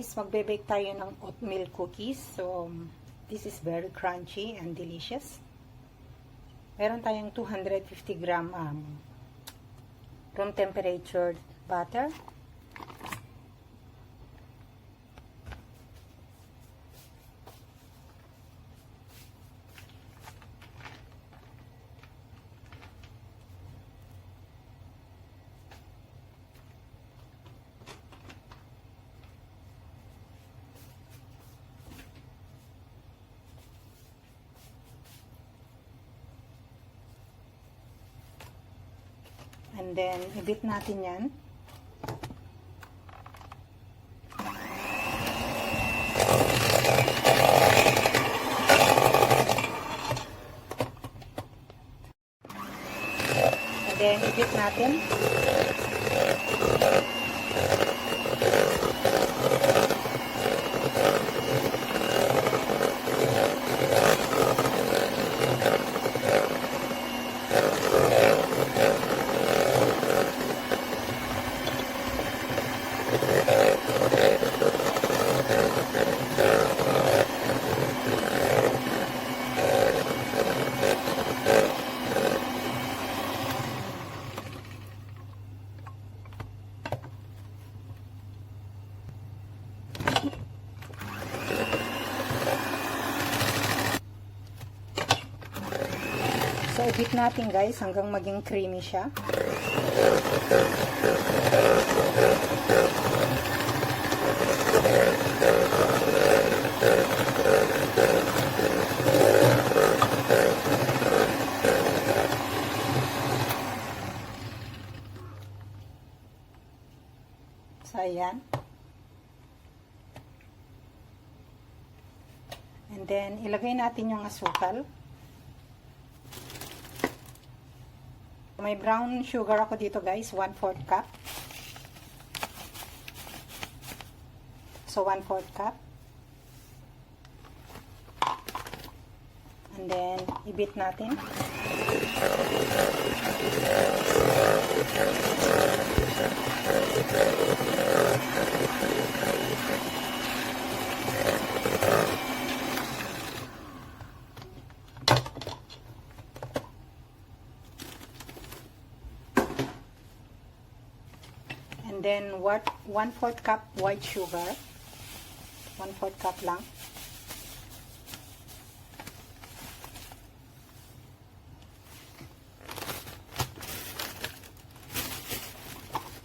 guys, magbe-bake tayo ng oatmeal cookies. So, this is very crunchy and delicious. Meron tayong 250 gram room temperature butter. And then, i-beat natin yan. And then, i-beat natin. So, i-beat natin guys hanggang maging creamy siya. So, ayan. And then, ilagay natin yung asukal. May brown sugar ako dito guys, 1/4 cup. So 1/4 cup. And then i-beat natin. And then 1/4 cup white sugar. 1/4 cup lang.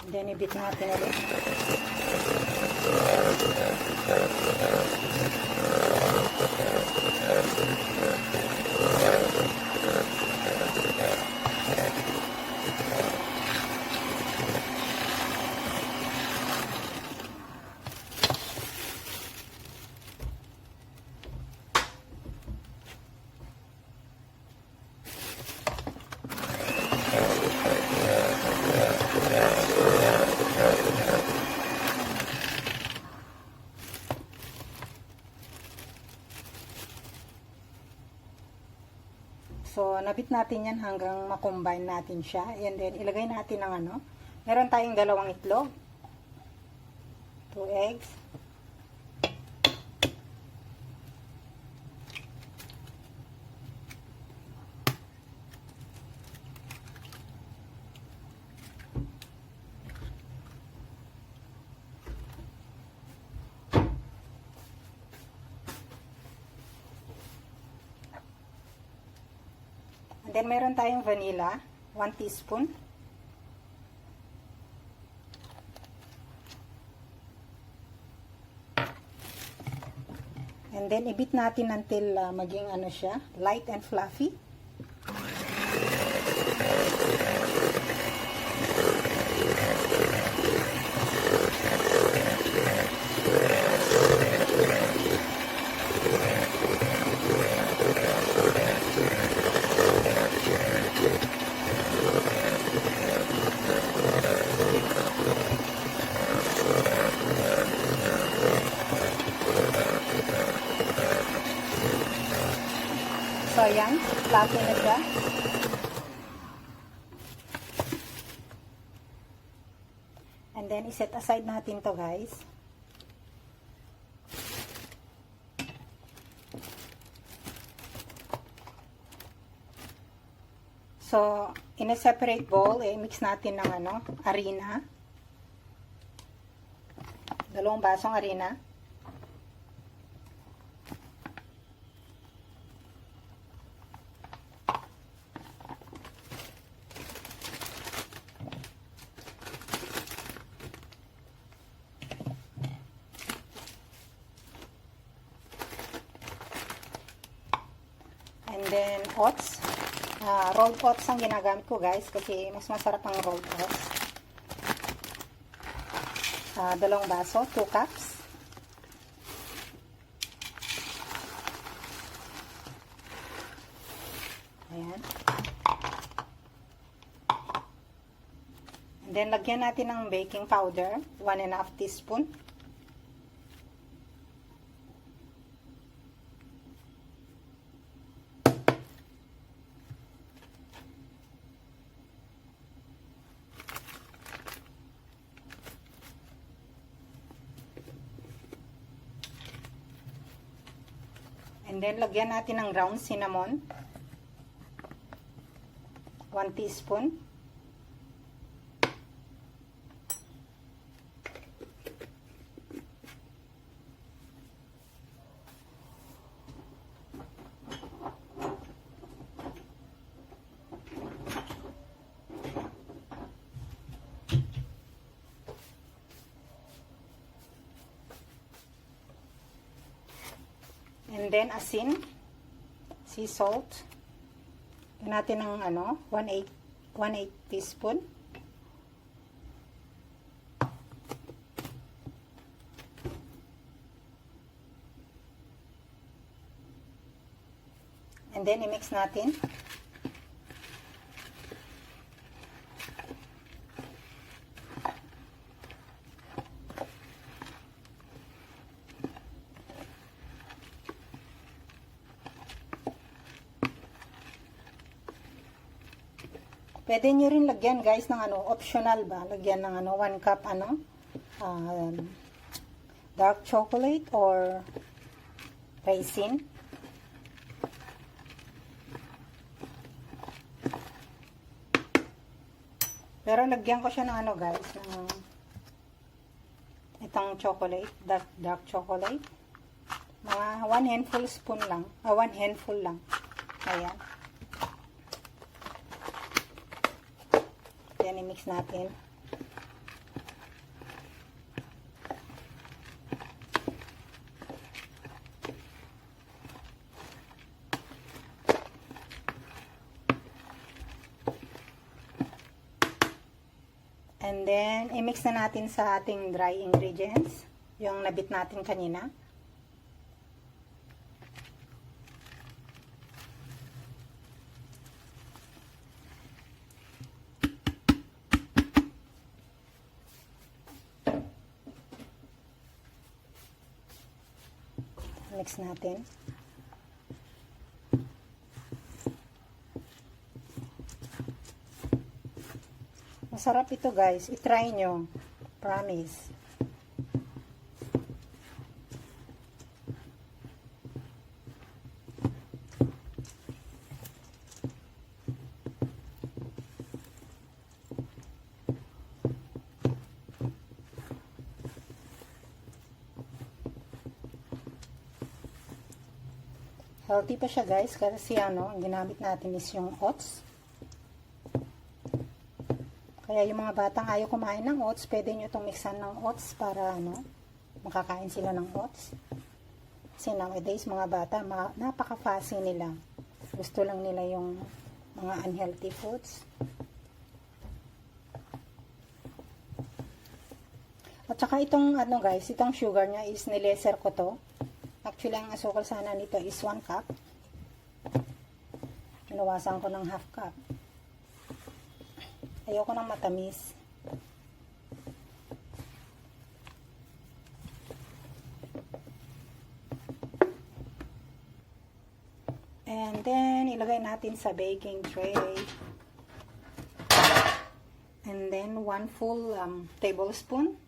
And then i-beat natin ulit. So, nabit natin yan hanggang makombine natin siya. And then, ilagay natin ng ano. Meron tayong 2 itlog. 2 eggs. Then, meron tayong vanilla, 1 teaspoon. And then, i-beat natin until maging ano siya, light and fluffy. So, ayan. Fluffy na siya. And then, iset aside natin to guys. So, in a separate bowl, mix natin ng harina. 2 basong harina. And then, oats. Rolled oats ang ginagamit ko, guys, kasi mas masarap ang rolled oats. 2 baso, 2 cups. Ayan. And then, lagyan natin ng baking powder, 1½ teaspoon. And then, lagyan natin ng ground cinnamon. 1 teaspoon. And then, asin, sea salt. Lagyan natin ng 1/8 teaspoon. And then, i-mix natin. Pwede nyo rin lagyan, guys, ng optional ba? Lagyan ng 1 cup dark chocolate or raisin. Pero lagyan ko siya ng guys, ng itong chocolate, dark chocolate. Mga 1 handful spoon lang, 1 handful lang. Ayan. Yan, i-mix natin. And then, i-mix na natin sa ating dry ingredients, yung nabit natin kanina. Mix natin. Masarap ito, guys. I-try nyo. Promise. Healthy pa siya, guys, kasi ang ginamit natin is yung oats. Kaya yung mga batang ayaw kumain ng oats, pwede nyo itong mixan ng oats para makakain sila ng oats. Kasi nowadays, mga bata, napaka-fussy nila. Gusto lang nila yung mga unhealthy foods. At saka itong guys, itong sugar niya is nileser ko to. Actually, ang asukal sana nito is 1 cup. Inawasan ko ng half cup. Ayoko ng matamis. And then, ilagay natin sa baking tray. And then, 1 full tablespoon.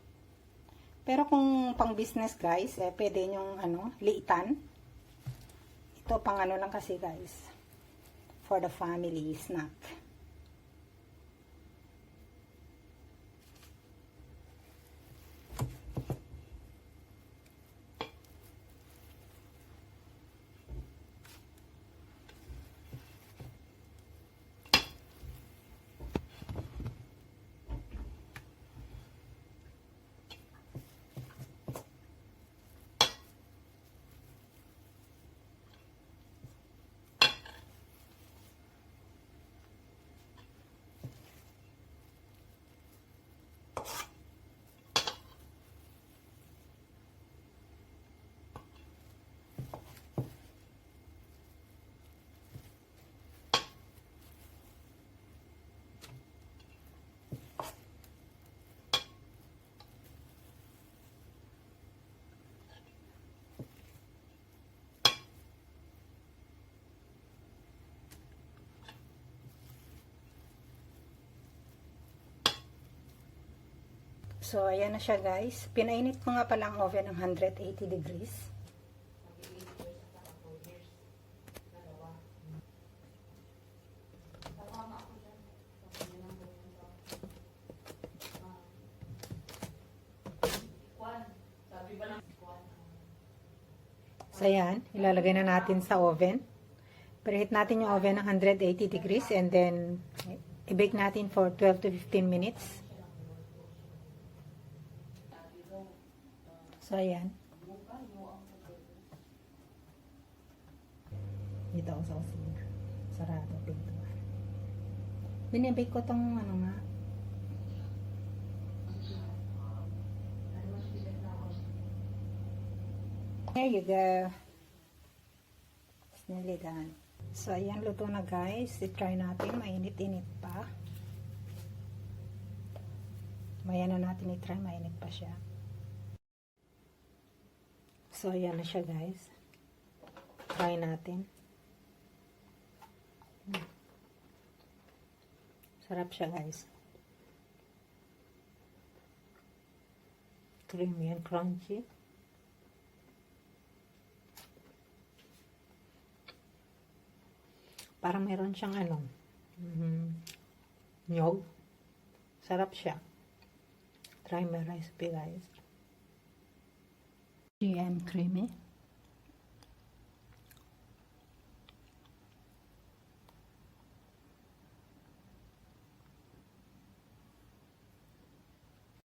Pero kung pang business, guys, pwede nyong liitan. Ito pang lang kasi, guys, for the family snack. So, ayan na siya guys. Pinainit ko nga pala ang oven ng 180 degrees. So, ayan. Ilalagay na natin sa oven. Preheat natin yung oven ng 180 degrees and then i-bake natin for 12 to 15 minutes. So, ayan. Dito ako sa kusina. Sarado. Pintuan. Binibake ko tong ano nga. There you go. It's nearly done. So, ayan. Luto na guys. I-try natin. Mainit-init pa. Maya na natin i-try. Mainit pa siya. So, ayan na siya guys. Try natin. Sarap siya guys. Creamy and crunchy. Parang meron siyang ano. Nyog. Sarap siya. Try my recipe guys. And creamy.